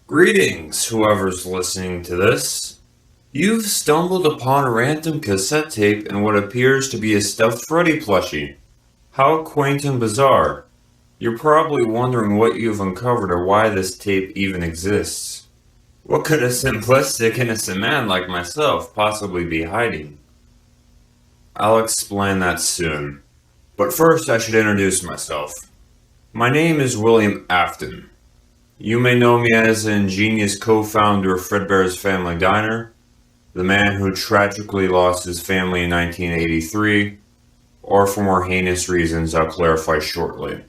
Greetings, whoever's listening to this. You've stumbled upon a random cassette tape in what appears to be a stuffed Freddy plushie. How quaint and bizarre. You're probably wondering what you've uncovered or why this tape even exists. What could a simplistic, innocent man like myself possibly be hiding? I'll explain that soon. But first, I should introduce myself. My name is William Afton. You may know me as the ingenious co-founder of Fredbear's Family Diner, the man who tragically lost his family in 1983, or for more heinous reasons I'll clarify shortly.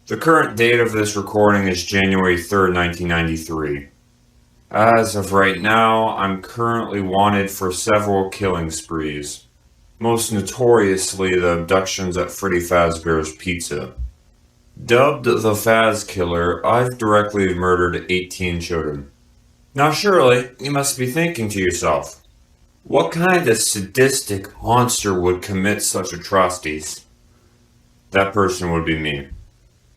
The current date of this recording is January 3rd, 1993. As of right now, I'm currently wanted for several killing sprees, most notoriously the abductions at Freddy Fazbear's Pizza. Dubbed the Faz Killer, I've directly murdered 18 children. Now surely, you must be thinking to yourself, what kind of sadistic monster would commit such atrocities? That person would be me.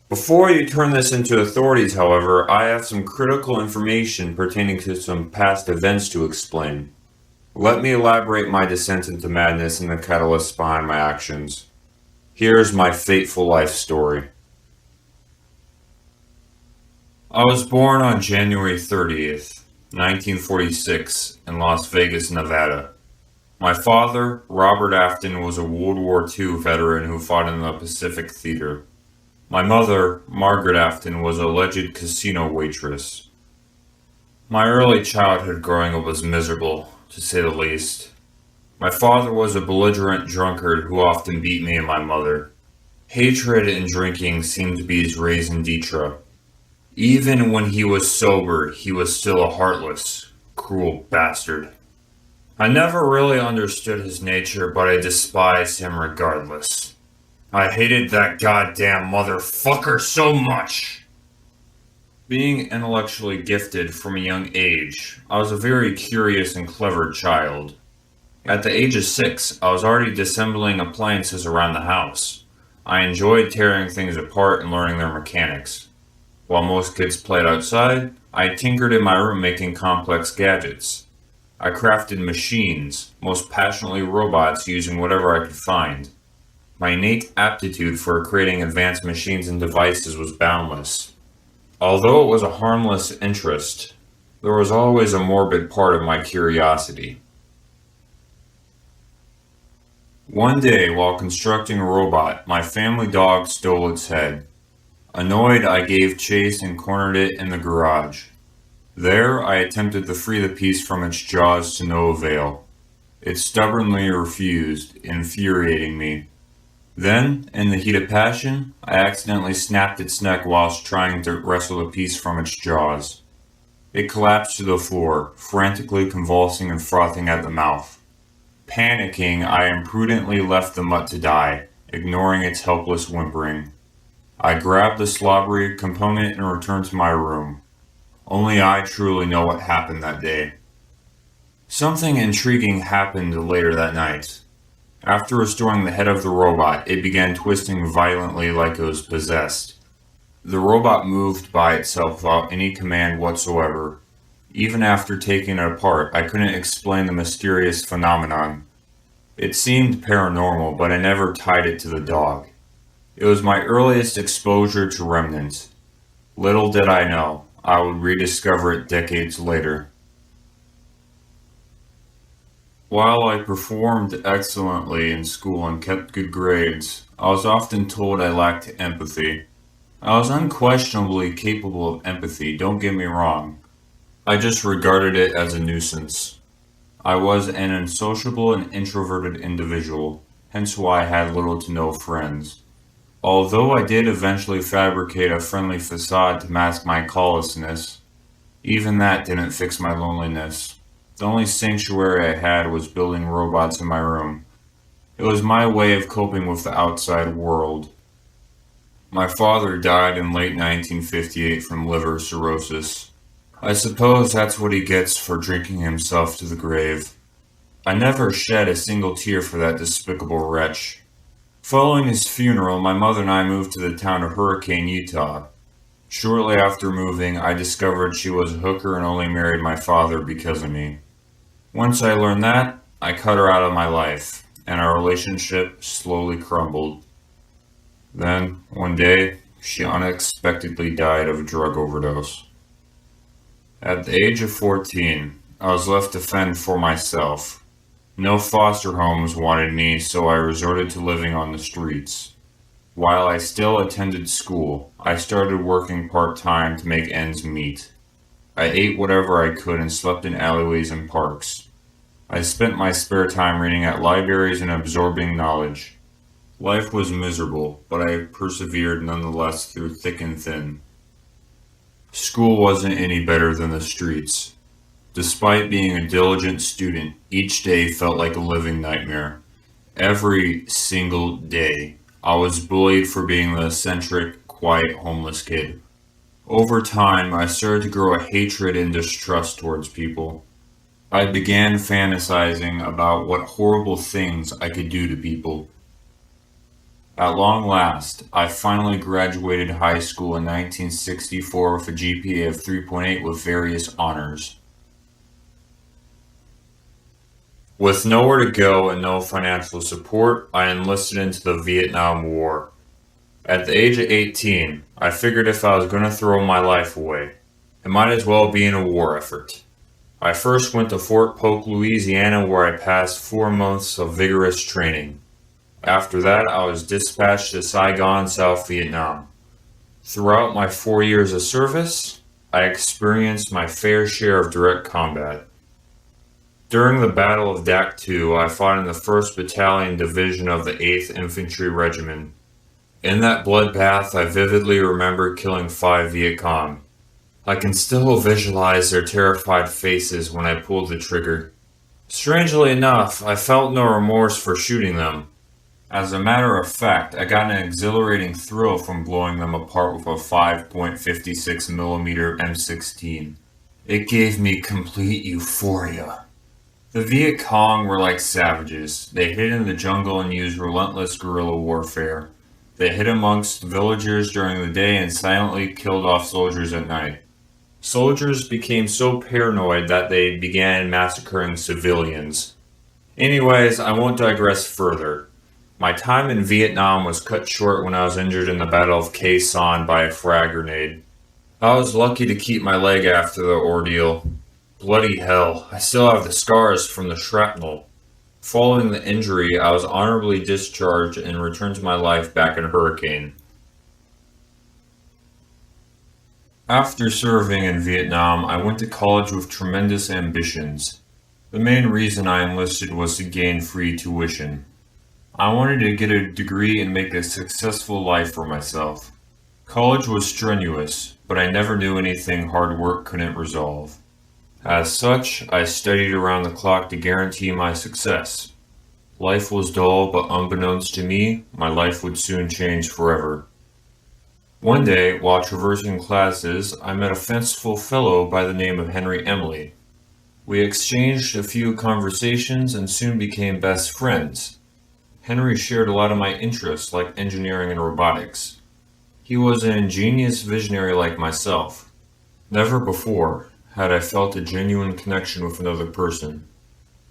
Before you turn this into authorities, however, I have some critical information pertaining to some past events to explain. Let me elaborate my descent into madness and the catalyst behind my actions. Here's my fateful life story. I was born on January 30th, 1946, in Las Vegas, Nevada. My father, Robert Afton, was a World War II veteran who fought in the Pacific Theater. My mother, Margaret Afton, was an alleged casino waitress. My early childhood growing up was miserable, to say the least. My father was a belligerent drunkard who often beat me and my mother. Hatred and drinking seemed to be his raison d'etre. Even when he was sober, he was still a heartless, cruel bastard. I never really understood his nature, but I despised him regardless. I hated that goddamn motherfucker so much. Being intellectually gifted from a young age, I was a very curious and clever child. At the age of 6, I was already disassembling appliances around the house. I enjoyed tearing things apart and learning their mechanics. While most kids played outside, I tinkered in my room making complex gadgets. I crafted machines, most passionately robots using whatever I could find. My innate aptitude for creating advanced machines and devices was boundless. Although it was a harmless interest, there was always a morbid part of my curiosity. One day, while constructing a robot, my family dog stole its head. Annoyed, I gave chase and cornered it in the garage. There, I attempted to free the piece from its jaws to no avail. It stubbornly refused, infuriating me. Then, in the heat of passion, I accidentally snapped its neck whilst trying to wrestle the piece from its jaws. It collapsed to the floor, frantically convulsing and frothing at the mouth. Panicking, I imprudently left the mutt to die, ignoring its helpless whimpering. I grabbed the slobbery component and returned to my room. Only I truly know what happened that day. Something intriguing happened later that night. After restoring the head of the robot, it began twisting violently like it was possessed. The robot moved by itself without any command whatsoever. Even after taking it apart, I couldn't explain the mysterious phenomenon. It seemed paranormal, but I never tied it to the dog. It was my earliest exposure to Remnant. Little did I know, I would rediscover it decades later. While I performed excellently in school and kept good grades, I was often told I lacked empathy. I was unquestionably capable of empathy, don't get me wrong. I just regarded it as a nuisance. I was an unsociable and introverted individual, hence why I had little to no friends. Although I did eventually fabricate a friendly facade to mask my callousness, even that didn't fix my loneliness. The only sanctuary I had was building robots in my room. It was my way of coping with the outside world. My father died in late 1958 from liver cirrhosis. I suppose that's what he gets for drinking himself to the grave. I never shed a single tear for that despicable wretch. Following his funeral, my mother and I moved to the town of Hurricane, Utah. Shortly after moving, I discovered she was a hooker and only married my father because of me. Once I learned that, I cut her out of my life, and our relationship slowly crumbled. Then, one day, she unexpectedly died of a drug overdose. At the age of 14, I was left to fend for myself. No foster homes wanted me, so I resorted to living on the streets. While I still attended school, I started working part-time to make ends meet. I ate whatever I could and slept in alleyways and parks. I spent my spare time reading at libraries and absorbing knowledge. Life was miserable, but I persevered nonetheless through thick and thin. School wasn't any better than the streets. Despite being a diligent student, each day felt like a living nightmare. Every single day, I was bullied for being the eccentric, quiet, homeless kid. Over time, I started to grow a hatred and distrust towards people. I began fantasizing about what horrible things I could do to people. At long last, I finally graduated high school in 1964 with a GPA of 3.8 with various honors. With nowhere to go and no financial support, I enlisted into the Vietnam War. At the age of 18, I figured if I was going to throw my life away, it might as well be in a war effort. I first went to Fort Polk, Louisiana, where I passed 4 months of vigorous training. After that, I was dispatched to Saigon, South Vietnam. Throughout my 4 years of service, I experienced my fair share of direct combat. During the Battle of Dak Tu, I fought in the 1st Battalion Division of the 8th Infantry Regiment. In that bloodbath, I vividly remember killing 5 Viet Cong. I can still visualize their terrified faces when I pulled the trigger. Strangely enough, I felt no remorse for shooting them. As a matter of fact, I got an exhilarating thrill from blowing them apart with a 5.56mm M16. It gave me complete euphoria. The Viet Cong were like savages. They hid in the jungle and used relentless guerrilla warfare. They hid amongst villagers during the day and silently killed off soldiers at night. Soldiers became so paranoid that they began massacring civilians. Anyways, I won't digress further. My time in Vietnam was cut short when I was injured in the Battle of Cawthon by a frag grenade. I was lucky to keep my leg after the ordeal. Bloody hell, I still have the scars from the shrapnel. Following the injury, I was honorably discharged and returned to my life back in Hurricane. After serving in Vietnam, I went to college with tremendous ambitions. The main reason I enlisted was to gain free tuition. I wanted to get a degree and make a successful life for myself. College was strenuous, but I never knew anything hard work couldn't resolve. As such, I studied around the clock to guarantee my success. Life was dull, but unbeknownst to me, my life would soon change forever. One day, while traversing classes, I met a fanciful fellow by the name of Henry Emily. We exchanged a few conversations and soon became best friends. Henry shared a lot of my interests, like engineering and robotics. He was an ingenious visionary like myself. Never before had I felt a genuine connection with another person.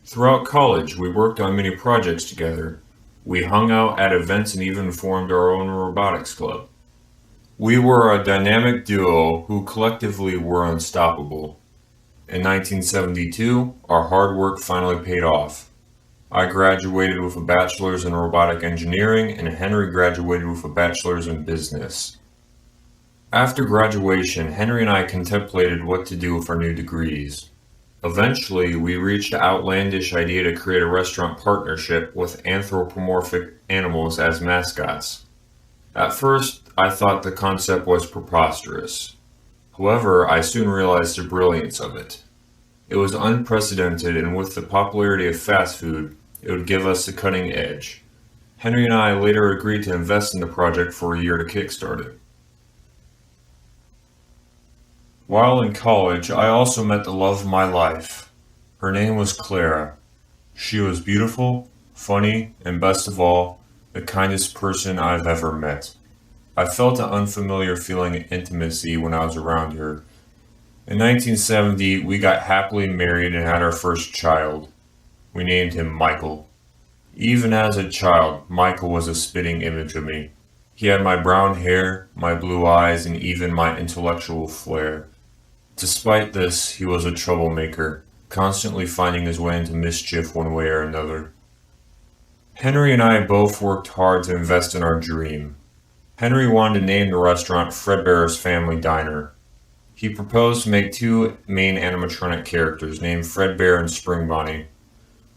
Throughout college, we worked on many projects together. We hung out at events and even formed our own robotics club. We were a dynamic duo who collectively were unstoppable. In 1972, our hard work finally paid off. I graduated with a bachelor's in robotic engineering, and Henry graduated with a bachelor's in business. After graduation, Henry and I contemplated what to do with our new degrees. Eventually, we reached the outlandish idea to create a restaurant partnership with anthropomorphic animals as mascots. At first, I thought the concept was preposterous. However, I soon realized the brilliance of it. It was unprecedented, and with the popularity of fast food, it would give us the cutting edge. Henry and I later agreed to invest in the project for a year to kickstart it. While in college, I also met the love of my life. Her name was Clara. She was beautiful, funny, and best of all, the kindest person I've ever met. I felt an unfamiliar feeling of intimacy when I was around her. In 1970, we got happily married and had our first child. We named him Michael. Even as a child, Michael was a spitting image of me. He had my brown hair, my blue eyes, and even my intellectual flair. Despite this, he was a troublemaker, constantly finding his way into mischief one way or another. Henry and I both worked hard to invest in our dream. Henry wanted to name the restaurant Fredbear's Family Diner. He proposed to make two main animatronic characters named Fredbear and Spring Bonnie.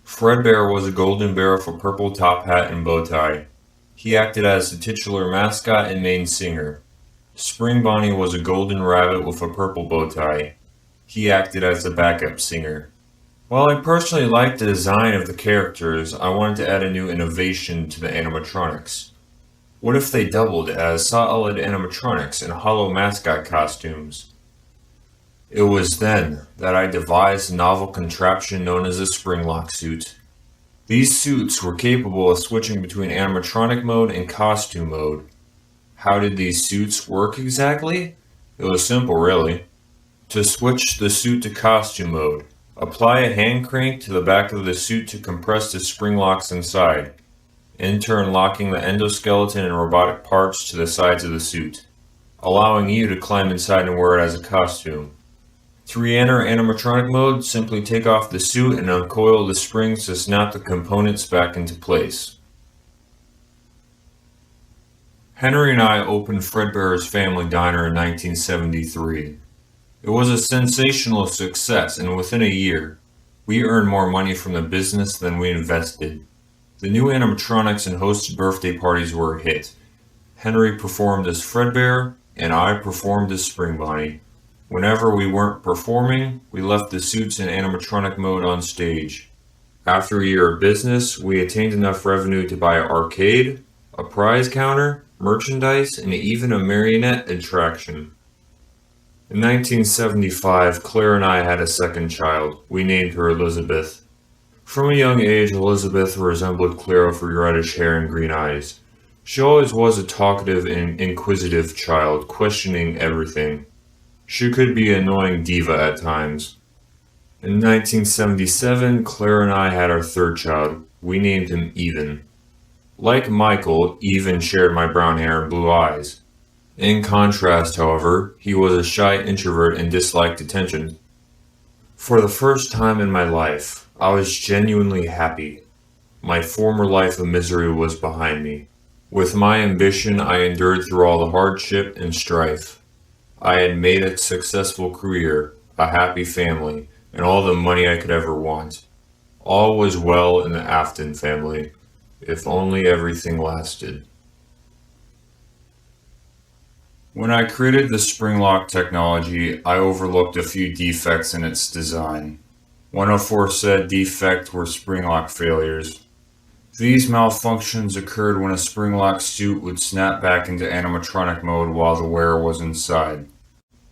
Fredbear was a golden bear with a purple top hat and bow tie. He acted as the titular mascot and main singer. Spring Bonnie was a golden rabbit with a purple bow tie. He acted as the backup singer. While I personally liked the design of the characters, I wanted to add a new innovation to the animatronics. What if they doubled as solid animatronics and hollow mascot costumes? It was then that I devised a novel contraption known as a spring-lock suit. These suits were capable of switching between animatronic mode and costume mode. How did these suits work exactly? It was simple, really. To switch the suit to costume mode, apply a hand crank to the back of the suit to compress the spring locks inside, in turn locking the endoskeleton and robotic parts to the sides of the suit, allowing you to climb inside and wear it as a costume. To re-enter animatronic mode, simply take off the suit and uncoil the springs to snap the components back into place. Henry and I opened Fredbear's Family Diner in 1973. It was a sensational success, and within a year, we earned more money from the business than we invested. The new animatronics and hosted birthday parties were a hit. Henry performed as Fredbear, and I performed as Spring Bonnie. Whenever we weren't performing, we left the suits in animatronic mode on stage. After a year of business, we attained enough revenue to buy an arcade, a prize counter, merchandise, and even a marionette attraction. In 1975, Claire and I had a second child. We named her Elizabeth. From a young age, Elizabeth resembled Claire with reddish hair and green eyes. She always was a talkative and inquisitive child, questioning everything. She could be an annoying diva at times. In 1977, Claire and I had our third child. We named him Even. Like Michael, Even shared my brown hair and blue eyes. In contrast, however, he was a shy introvert and disliked attention. For the first time in my life, I was genuinely happy. My former life of misery was behind me. With my ambition, I endured through all the hardship and strife. I had made a successful career, a happy family, and all the money I could ever want. All was well in the Afton family, if only everything lasted. When I created the spring lock technology, I overlooked a few defects in its design. One aforesaid defect were spring lock failures. These malfunctions occurred when a spring lock suit would snap back into animatronic mode while the wearer was inside.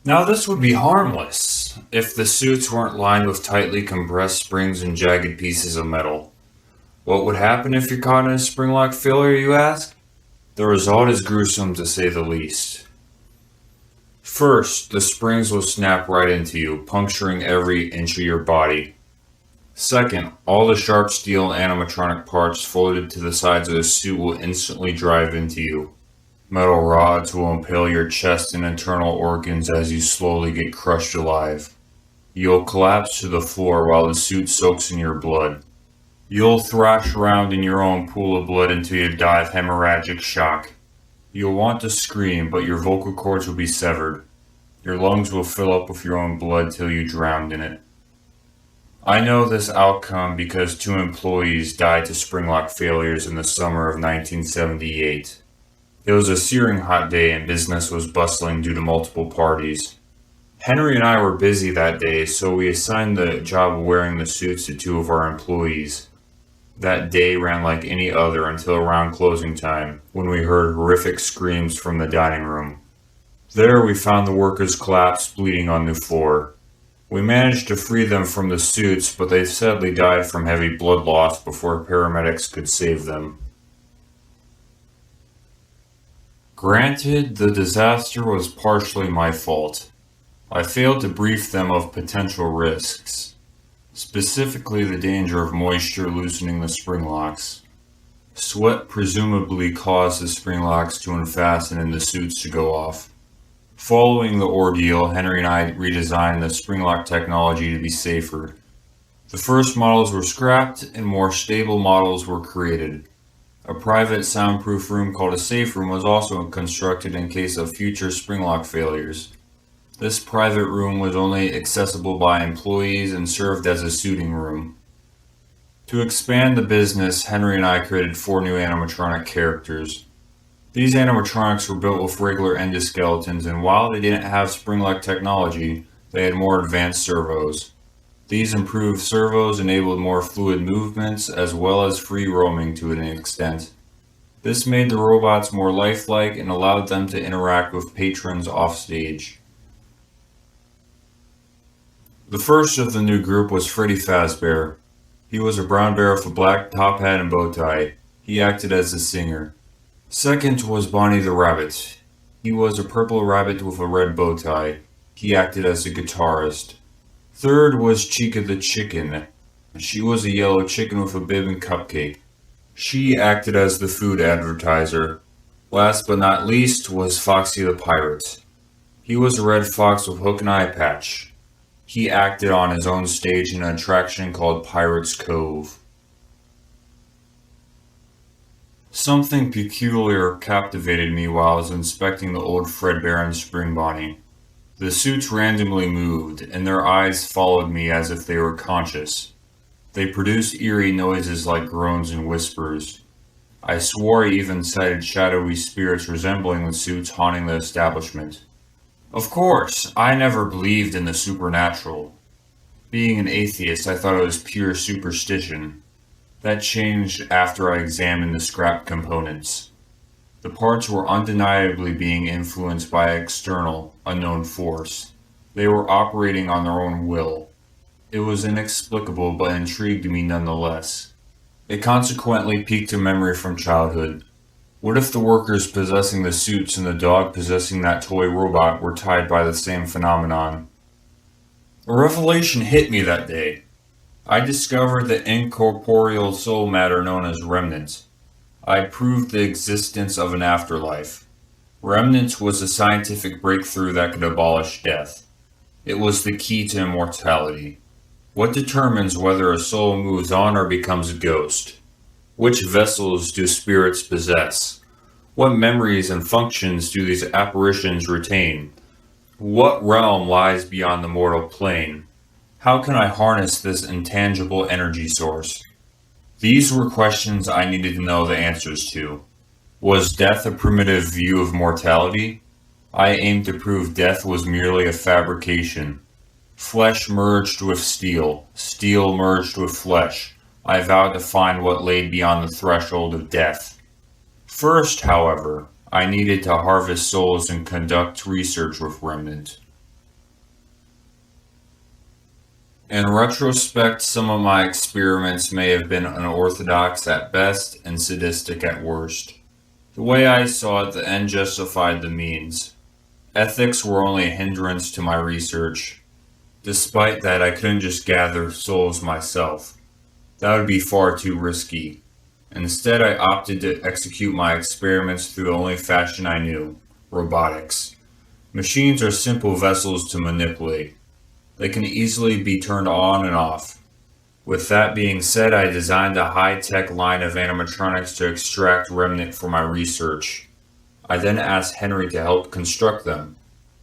Now this would be harmless if the suits weren't lined with tightly compressed springs and jagged pieces of metal. What would happen if you're caught in a spring lock failure, you ask? The result is gruesome to say the least. First, the springs will snap right into you, puncturing every inch of your body. Second, all the sharp steel animatronic parts folded to the sides of the suit will instantly drive into you. Metal rods will impale your chest and internal organs as you slowly get crushed alive. You'll collapse to the floor while the suit soaks in your blood. You'll thrash around in your own pool of blood until you die of hemorrhagic shock. You'll want to scream, but your vocal cords will be severed. Your lungs will fill up with your own blood till you drown in it. I know this outcome because 2 employees died to springlock failures in the summer of 1978. It was a searing hot day and business was bustling due to multiple parties. Henry and I were busy that day, so we assigned the job of wearing the suits to 2 of our employees. That day ran like any other until around closing time, when we heard horrific screams from the dining room. There we found the workers collapsed, bleeding on the floor. We managed to free them from the suits, but they sadly died from heavy blood loss before paramedics could save them. Granted, the disaster was partially my fault. I failed to brief them of potential risks, specifically the danger of moisture loosening the spring locks. Sweat presumably caused the spring locks to unfasten and the suits to go off. Following the ordeal, Henry and I redesigned the spring lock technology to be safer. The first models were scrapped and more stable models were created. A private soundproof room called a safe room was also constructed in case of future spring lock failures. This private room was only accessible by employees and served as a suiting room. To expand the business, Henry and I created 4 new animatronic characters. These animatronics were built with regular endoskeletons, and while they didn't have spring lock technology, they had more advanced servos. These improved servos enabled more fluid movements as well as free roaming to an extent. This made the robots more lifelike and allowed them to interact with patrons offstage. The first of the new group was Freddy Fazbear. He was a brown bear with a black top hat and bow tie. He acted as the singer. Second was Bonnie the Rabbit. He was a purple rabbit with a red bow tie. He acted as the guitarist. Third was Chica the Chicken. She was a yellow chicken with a bib and cupcake. She acted as the food advertiser. Last but not least was Foxy the Pirate. He was a red fox with hook and eye patch. He acted on his own stage in an attraction called Pirate's Cove. Something peculiar captivated me while I was inspecting the old Fredbear and Spring Bonnie. The suits randomly moved, and their eyes followed me as if they were conscious. They produced eerie noises like groans and whispers. I swore I even sighted shadowy spirits resembling the suits haunting the establishment. Of course, I never believed in the supernatural. Being an atheist, I thought it was pure superstition. That changed after I examined the scrap components. The parts were undeniably being influenced by an external, unknown force. They were operating on their own will. It was inexplicable but intrigued me nonetheless. It consequently piqued a memory from childhood. What if the workers possessing the suits and the dog possessing that toy robot were tied by the same phenomenon? A revelation hit me that day. I discovered the incorporeal soul matter known as remnant. I proved the existence of an afterlife. Remnant was a scientific breakthrough that could abolish death. It was the key to immortality. What determines whether a soul moves on or becomes a ghost? Which vessels do spirits possess? What memories and functions do these apparitions retain? What realm lies beyond the mortal plane? How can I harness this intangible energy source? These were questions I needed to know the answers to. Was death a primitive view of mortality? I aimed to prove death was merely a fabrication. Flesh merged with steel, steel merged with flesh. I vowed to find what lay beyond the threshold of death. First, however, I needed to harvest souls and conduct research with Remnant. In retrospect, some of my experiments may have been unorthodox at best and sadistic at worst. The way I saw it, the end justified the means. Ethics were only a hindrance to my research. Despite that, I couldn't just gather souls myself. That would be far too risky. Instead, I opted to execute my experiments through the only fashion I knew: robotics. Machines are simple vessels to manipulate. They can easily be turned on and off. With that being said, I designed a high-tech line of animatronics to extract remnant for my research. I then asked Henry to help construct them.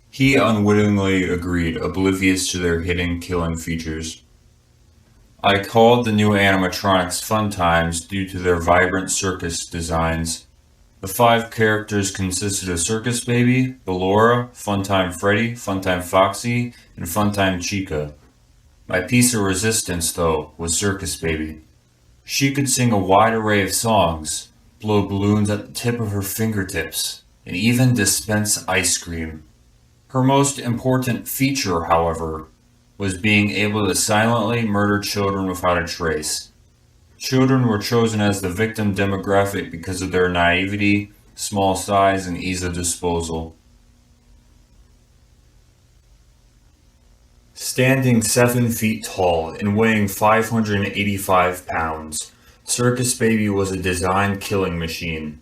He unwittingly agreed, oblivious to their hidden killing features. I called the new animatronics Fun Times due to their vibrant circus designs. The 5 characters consisted of Circus Baby, Ballora, Funtime Freddy, Funtime Foxy, and Funtime Chica. My piece of resistance, though, was Circus Baby. She could sing a wide array of songs, blow balloons at the tip of her fingertips, and even dispense ice cream. Her most important feature, however, was being able to silently murder children without a trace. Children were chosen as the victim demographic because of their naivety, small size and ease of disposal. Standing 7 feet tall and weighing 585 pounds, Circus Baby was a designed killing machine.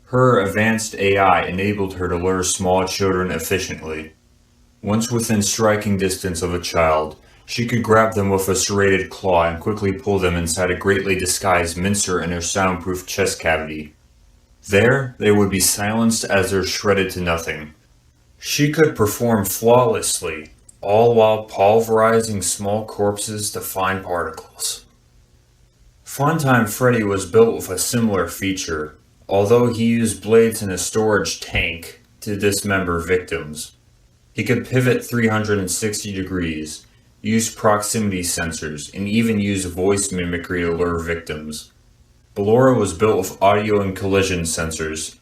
Her advanced AI enabled her to lure small children efficiently. Once within striking distance of a child, she could grab them with a serrated claw and quickly pull them inside a greatly disguised mincer in her soundproof chest cavity. There, they would be silenced as they're shredded to nothing. She could perform flawlessly, all while pulverizing small corpses to fine particles. Funtime Freddy was built with a similar feature, although he used blades in a storage tank to dismember victims. He could pivot 360 degrees, use proximity sensors, and even use voice mimicry to lure victims. Ballora was built with audio and collision sensors.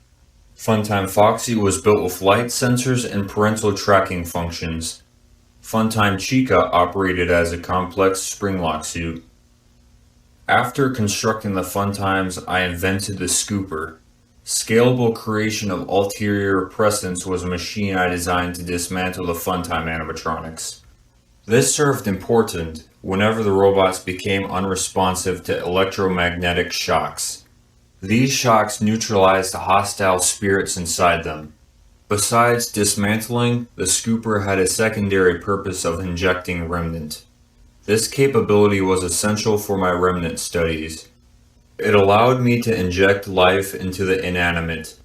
Funtime Foxy was built with light sensors and parental tracking functions. Funtime Chica operated as a complex spring-lock suit. After constructing the Funtimes, I invented the Scooper. Scalable creation of ulterior presence was a machine I designed to dismantle the Funtime animatronics. This served important whenever the robots became unresponsive to electromagnetic shocks. These shocks neutralized the hostile spirits inside them. Besides dismantling, the Scooper had a secondary purpose of injecting Remnant. This capability was essential for my Remnant studies. It allowed me to inject life into the inanimate.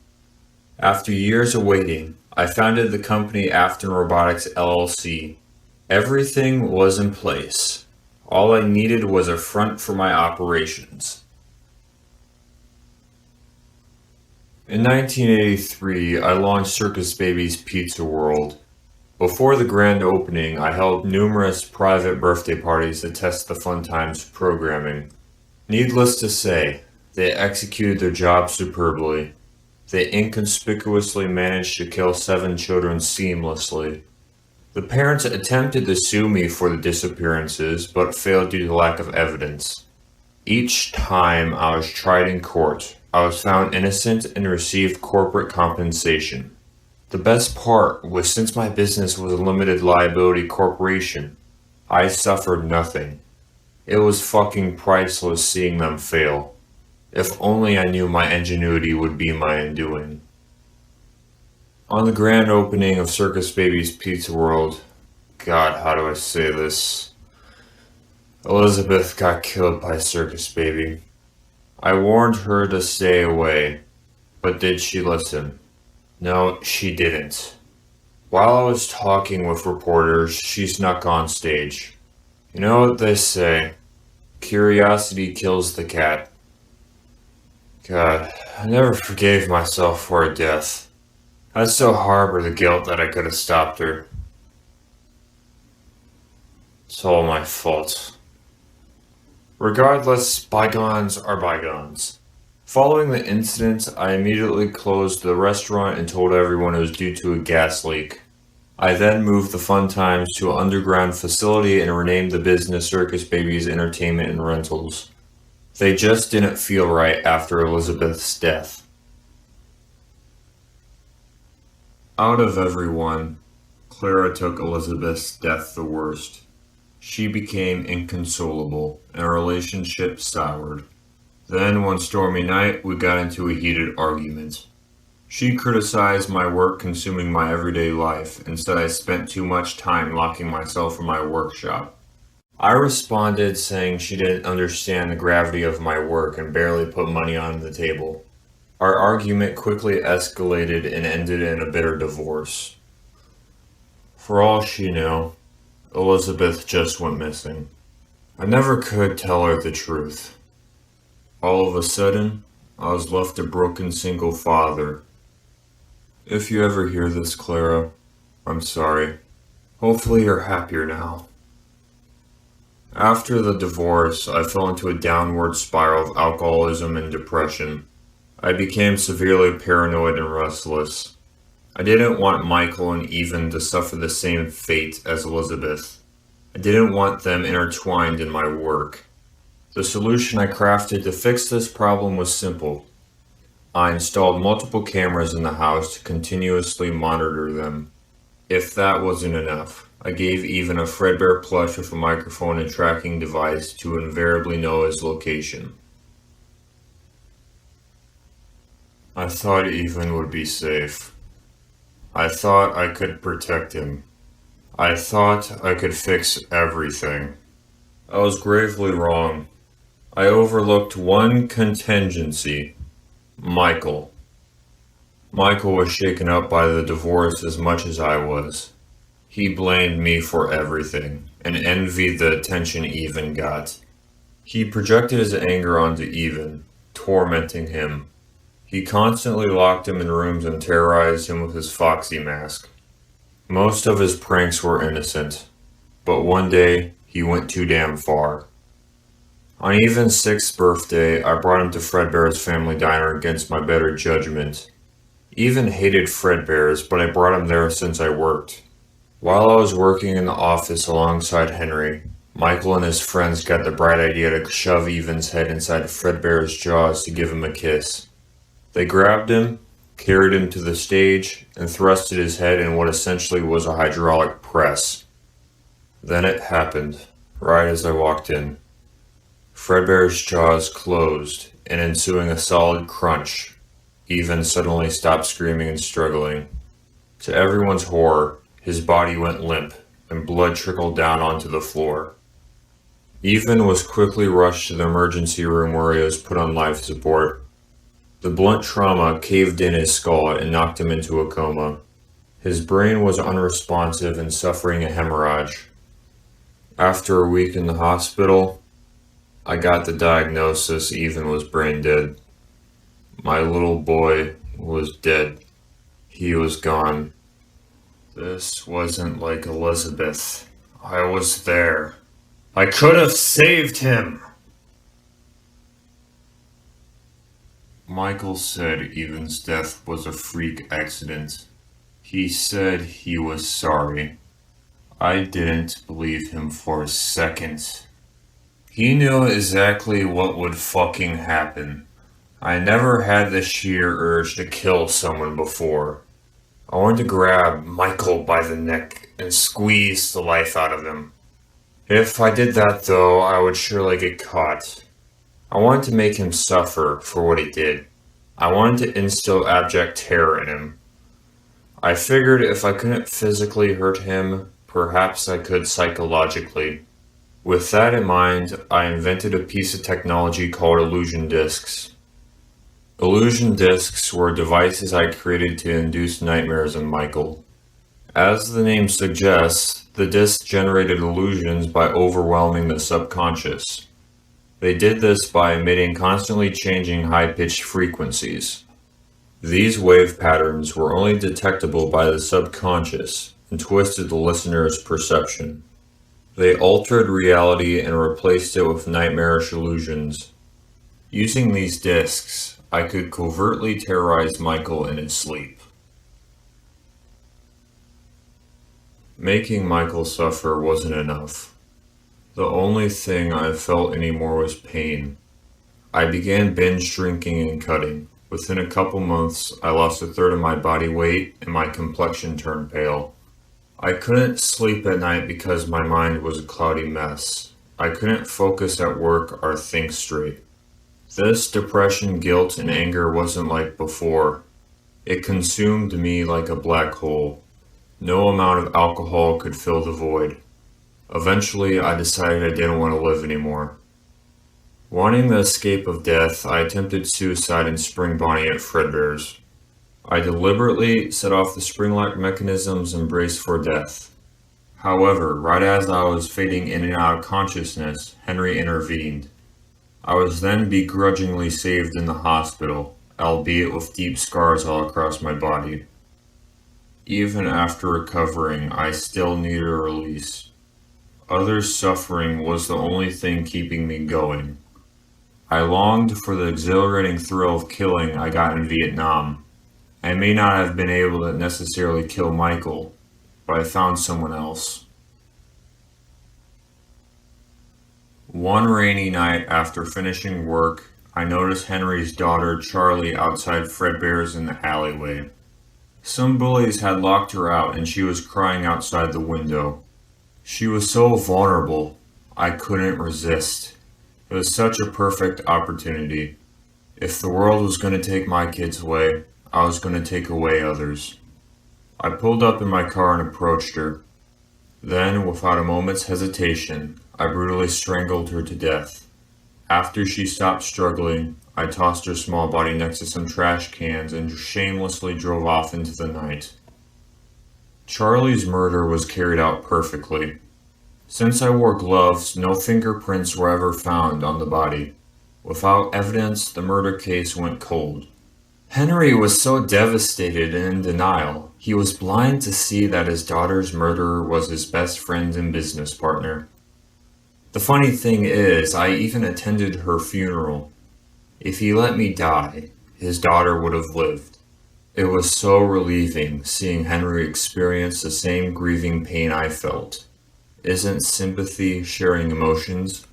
After years of waiting, I founded the company Afton Robotics LLC. Everything was in place. All I needed was a front for my operations. In 1983, I launched Circus Baby's Pizza World. Before the grand opening, I held numerous private birthday parties to test the Funtimes programming. Needless to say, they executed their job superbly. They inconspicuously managed to kill 7 children seamlessly. The parents attempted to sue me for the disappearances, but failed due to lack of evidence. Each time I was tried in court, I was found innocent and received corporate compensation. The best part was since my business was a limited liability corporation, I suffered nothing. It was fucking priceless seeing them fail. If only I knew my ingenuity would be my undoing. On the grand opening of Circus Baby's Pizza World, God, how do I say this? Elizabeth got killed by Circus Baby. I warned her to stay away, but did she listen? No, she didn't. While I was talking with reporters, she snuck on stage. You know what they say, curiosity kills the cat. God, I never forgave myself for her death. I still harbor the guilt that I could have stopped her. It's all my fault. Regardless, bygones are bygones. Following the incident, I immediately closed the restaurant and told everyone it was due to a gas leak. I then moved the Funtimes to an underground facility and renamed the business Circus Baby's Entertainment and Rentals. They just didn't feel right after Elizabeth's death. Out of everyone, Clara took Elizabeth's death the worst. She became inconsolable, and our relationship soured. Then, one stormy night, we got into a heated argument. She criticized my work consuming my everyday life and said I spent too much time locking myself in my workshop. I responded saying she didn't understand the gravity of my work and barely put money on the table. Our argument quickly escalated and ended in a bitter divorce. For all she knew, Elizabeth just went missing. I never could tell her the truth. All of a sudden, I was left a broken single father. If you ever hear this, Clara, I'm sorry. Hopefully you're happier now. After the divorce, I fell into a downward spiral of alcoholism and depression. I became severely paranoid and restless. I didn't want Michael and Evan to suffer the same fate as Elizabeth. I didn't want them intertwined in my work. The solution I crafted to fix this problem was simple. I installed multiple cameras in the house to continuously monitor them. If that wasn't enough, I gave Even a Fredbear plush with a microphone and tracking device to invariably know his location. I thought Even would be safe. I thought I could protect him. I thought I could fix everything. I was gravely wrong. I overlooked one contingency. Michael. Michael was shaken up by the divorce as much as I was. He blamed me for everything, and envied the attention Even got. He projected his anger onto Even, tormenting him. He constantly locked him in rooms and terrorized him with his foxy mask. Most of his pranks were innocent, but one day he went too damn far. On Even's 6th birthday, I brought him to Fredbear's family diner against my better judgment. Even hated Fredbear's, but I brought him there since I worked. While I was working in the office alongside Henry, Michael and his friends got the bright idea to shove Even's head inside Fredbear's jaws to give him a kiss. They grabbed him, carried him to the stage, and thrusted his head in what essentially was a hydraulic press. Then it happened, right as I walked in. Fredbear's jaws closed, and ensuing a solid crunch, Even suddenly stopped screaming and struggling. To everyone's horror, his body went limp, and blood trickled down onto the floor. Even was quickly rushed to the emergency room where he was put on life support. The blunt trauma caved in his skull and knocked him into a coma. His brain was unresponsive and suffering a hemorrhage. After a week in the hospital, I got the diagnosis Even was brain dead. My little boy was dead. He was gone. This wasn't like Elizabeth. I was there. I could have saved him! Michael said Even's death was a freak accident. He said he was sorry. I didn't believe him for a second. He knew exactly what would fucking happen. I never had the sheer urge to kill someone before. I wanted to grab Michael by the neck and squeeze the life out of him. If I did that though, I would surely get caught. I wanted to make him suffer for what he did. I wanted to instill abject terror in him. I figured if I couldn't physically hurt him, perhaps I could psychologically. With that in mind, I invented a piece of technology called illusion discs. Illusion discs were devices I created to induce nightmares in Michael. As the name suggests, the discs generated illusions by overwhelming the subconscious. They did this by emitting constantly changing high-pitched frequencies. These wave patterns were only detectable by the subconscious and twisted the listener's perception. They altered reality and replaced it with nightmarish illusions. Using these discs, I could covertly terrorize Michael in his sleep. Making Michael suffer wasn't enough. The only thing I felt anymore was pain. I began binge drinking and cutting. Within a couple months, I lost a third of my body weight and my complexion turned pale. I couldn't sleep at night because my mind was a cloudy mess. I couldn't focus at work or think straight. This depression, guilt, and anger wasn't like before. It consumed me like a black hole. No amount of alcohol could fill the void. Eventually, I decided I didn't want to live anymore. Wanting the escape of death, I attempted suicide in Spring Bonnie at Fredbear's. I deliberately set off the spring-like mechanisms and braced for death. However, right as I was fading in and out of consciousness, Henry intervened. I was then begrudgingly saved in the hospital, albeit with deep scars all across my body. Even after recovering, I still needed a release. Others' suffering was the only thing keeping me going. I longed for the exhilarating thrill of killing I got in Vietnam. I may not have been able to necessarily kill Michael, but I found someone else. One rainy night after finishing work, I noticed Henry's daughter Charlie outside Fredbear's in the alleyway. Some bullies had locked her out and she was crying outside the window. She was so vulnerable, I couldn't resist. It was such a perfect opportunity. If the world was going to take my kids away, I was going to take away others. I pulled up in my car and approached her. Then, without a moment's hesitation, I brutally strangled her to death. After she stopped struggling, I tossed her small body next to some trash cans and shamelessly drove off into the night. Charlie's murder was carried out perfectly. Since I wore gloves, no fingerprints were ever found on the body. Without evidence, the murder case went cold. Henry was so devastated and in denial, he was blind to see that his daughter's murderer was his best friend and business partner. The funny thing is, I even attended her funeral. If he let me die, his daughter would have lived. It was so relieving seeing Henry experience the same grieving pain I felt. Isn't sympathy sharing emotions?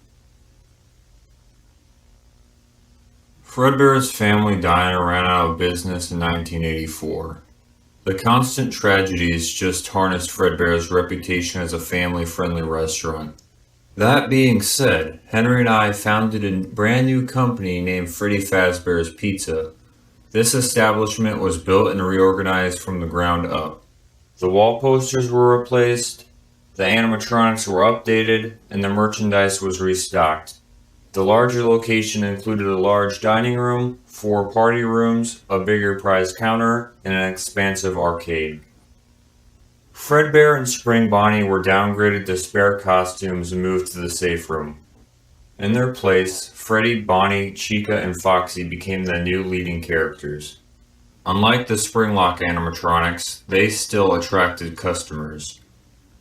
Fredbear's family diner ran out of business in 1984. The constant tragedies just tarnished Fredbear's reputation as a family-friendly restaurant. That being said, Henry and I founded a brand new company named Freddy Fazbear Pizza. This establishment was built and reorganized from the ground up. The wall posters were replaced, the animatronics were updated, and the merchandise was restocked. The larger location included a large dining room, 4 party rooms, a bigger prize counter, and an expansive arcade. Fredbear and Spring Bonnie were downgraded to spare costumes and moved to the safe room. In their place, Freddy, Bonnie, Chica, and Foxy became the new leading characters. Unlike the Springlock animatronics, they still attracted customers.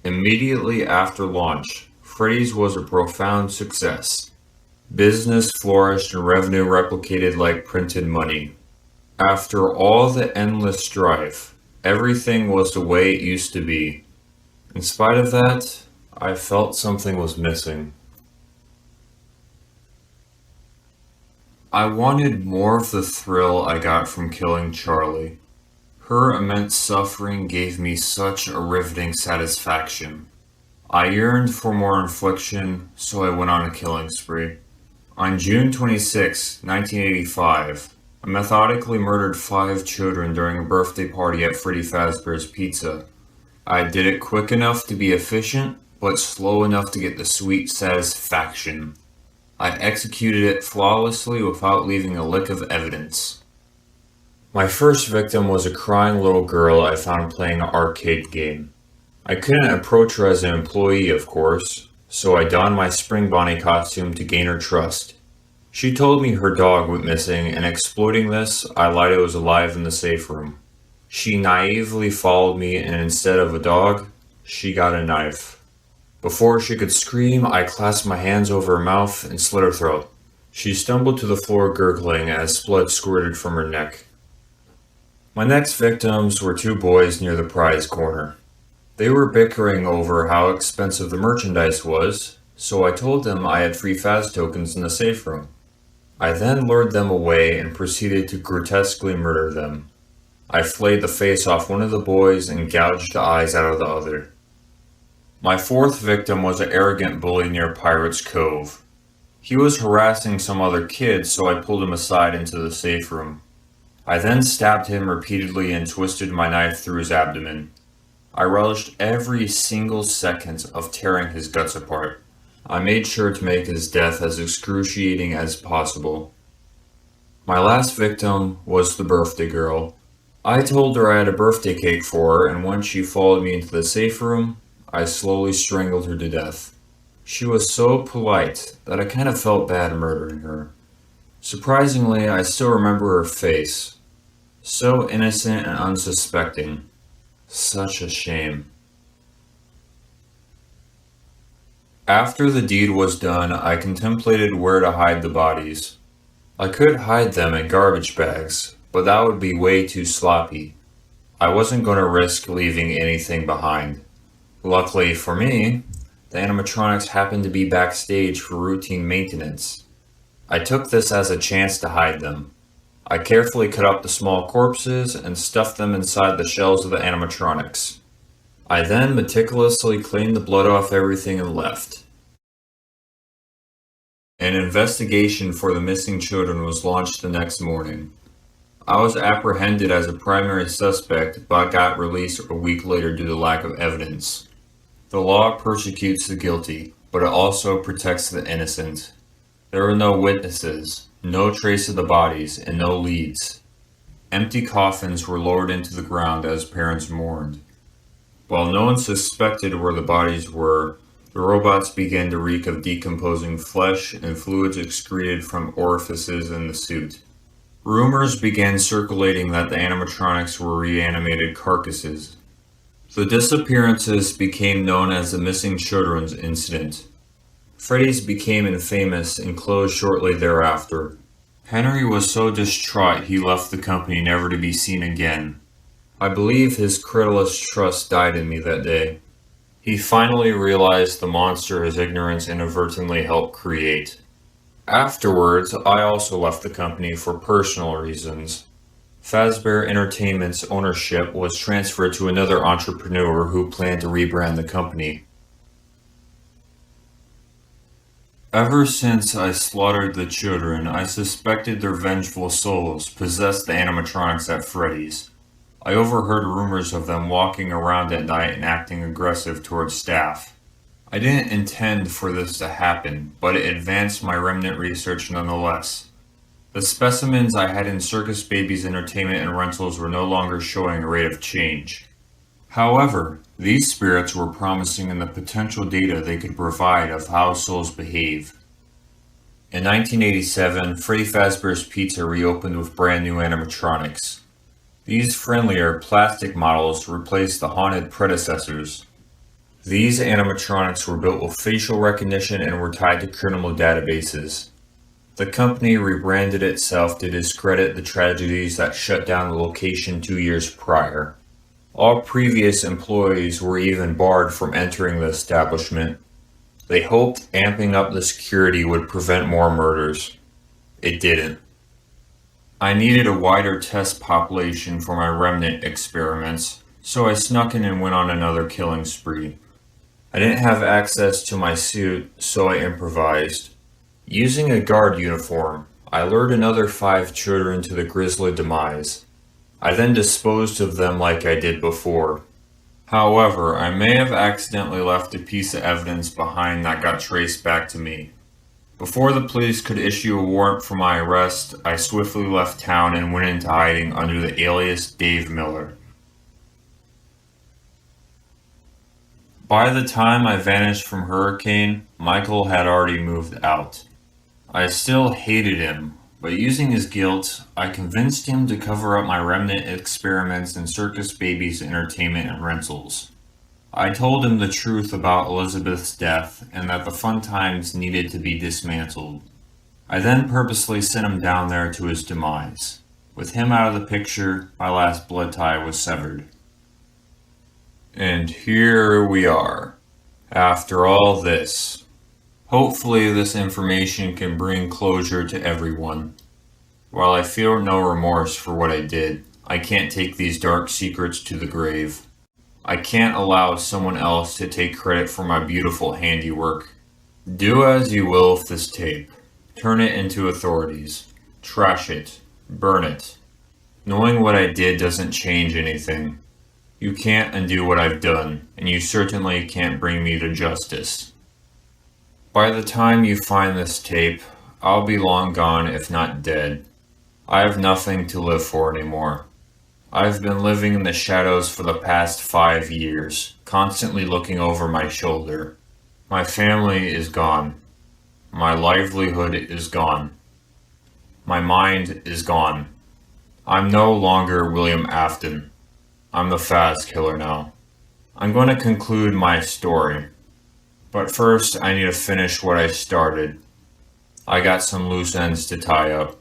Immediately after launch, Freddy's was a profound success. Business flourished and revenue replicated like printed money. After all the endless strife, everything was the way it used to be. In spite of that, I felt something was missing. I wanted more of the thrill I got from killing Charlie. Her immense suffering gave me such a riveting satisfaction. I yearned for more infliction, so I went on a killing spree. On June 26, 1985, I methodically murdered 5 children during a birthday party at Freddy Fazbear Pizza. I did it quick enough to be efficient, but slow enough to get the sweet satisfaction. I executed it flawlessly without leaving a lick of evidence. My first victim was a crying little girl I found playing an arcade game. I couldn't approach her as an employee, of course, so I donned my Spring Bonnie costume to gain her trust. She told me her dog went missing, and exploiting this, I lied it was alive in the safe room. She naively followed me, and instead of a dog, she got a knife. Before she could scream, I clasped my hands over her mouth and slit her throat. She stumbled to the floor gurgling as blood squirted from her neck. My next victims were 2 boys near the prize corner. They were bickering over how expensive the merchandise was, so I told them I had free Faz tokens in the safe room. I then lured them away and proceeded to grotesquely murder them. I flayed the face off one of the boys and gouged the eyes out of the other. My 4th victim was an arrogant bully near Pirate's Cove. He was harassing some other kids, so I pulled him aside into the safe room. I then stabbed him repeatedly and twisted my knife through his abdomen. I relished every single second of tearing his guts apart. I made sure to make his death as excruciating as possible. My last victim was the birthday girl. I told her I had a birthday cake for her, and once she followed me into the safe room, I slowly strangled her to death. She was so polite that I kind of felt bad murdering her. Surprisingly, I still remember her face. So innocent and unsuspecting. Such a shame. After the deed was done, I contemplated where to hide the bodies. I could hide them in garbage bags, but that would be way too sloppy. I wasn't going to risk leaving anything behind. Luckily for me, the animatronics happened to be backstage for routine maintenance. I took this as a chance to hide them. I carefully cut up the small corpses and stuffed them inside the shells of the animatronics. I then meticulously cleaned the blood off everything and left. An investigation for the missing children was launched the next morning. I was apprehended as a primary suspect, but got released a week later due to lack of evidence. The law persecutes the guilty, but it also protects the innocent. There were no witnesses, no trace of the bodies, and no leads. Empty coffins were lowered into the ground as parents mourned. While no one suspected where the bodies were, the robots began to reek of decomposing flesh and fluids excreted from orifices in the suit. Rumors began circulating that the animatronics were reanimated carcasses. The disappearances became known as the Missing Children's Incident. Freddy's became infamous and closed shortly thereafter. Henry was so distraught he left the company never to be seen again. I believe his credulous trust died in me that day. He finally realized the monster his ignorance inadvertently helped create. Afterwards, I also left the company for personal reasons. Fazbear Entertainment's ownership was transferred to another entrepreneur who planned to rebrand the company. Ever since I slaughtered the children, I suspected their vengeful souls possessed the animatronics at Freddy's. I overheard rumors of them walking around at night and acting aggressive towards staff. I didn't intend for this to happen, but it advanced my remnant research nonetheless. The specimens I had in Circus Baby's entertainment and rentals were no longer showing a rate of change. However, these spirits were promising in the potential data they could provide of how souls behave. In 1987, Freddy Fazbear's Pizza reopened with brand new animatronics. These friendlier plastic models replaced the haunted predecessors. These animatronics were built with facial recognition and were tied to criminal databases. The company rebranded itself to discredit the tragedies that shut down the location 2 years prior. All previous employees were even barred from entering the establishment. They hoped amping up the security would prevent more murders. It didn't. I needed a wider test population for my Remnant Experiments, so I snuck in and went on another killing spree. I didn't have access to my suit, so I improvised. Using a guard uniform, I lured another 5 children to the grisly demise. I then disposed of them like I did before. However, I may have accidentally left a piece of evidence behind that got traced back to me. Before the police could issue a warrant for my arrest, I swiftly left town and went into hiding under the alias Dave Miller. By the time I vanished from Hurricane, Michael had already moved out. I still hated him, but using his guilt, I convinced him to cover up my Remnant Experiments and Circus Baby's entertainment and rentals. I told him the truth about Elizabeth's death and that the fun times needed to be dismantled. I then purposely sent him down there to his demise. With him out of the picture, my last blood tie was severed. And here we are, after all this. Hopefully this information can bring closure to everyone. While I feel no remorse for what I did, I can't take these dark secrets to the grave. I can't allow someone else to take credit for my beautiful handiwork. Do as you will with this tape. Turn it into authorities. Trash it. Burn it. Knowing what I did doesn't change anything. You can't undo what I've done, and you certainly can't bring me to justice. By the time you find this tape, I'll be long gone if not dead. I have nothing to live for anymore. I've been living in the shadows for the past 5 years, constantly looking over my shoulder. My family is gone. My livelihood is gone. My mind is gone. I'm no longer William Afton. I'm the Faz Killer now. I'm going to conclude my story. But first, I need to finish what I started. I got some loose ends to tie up.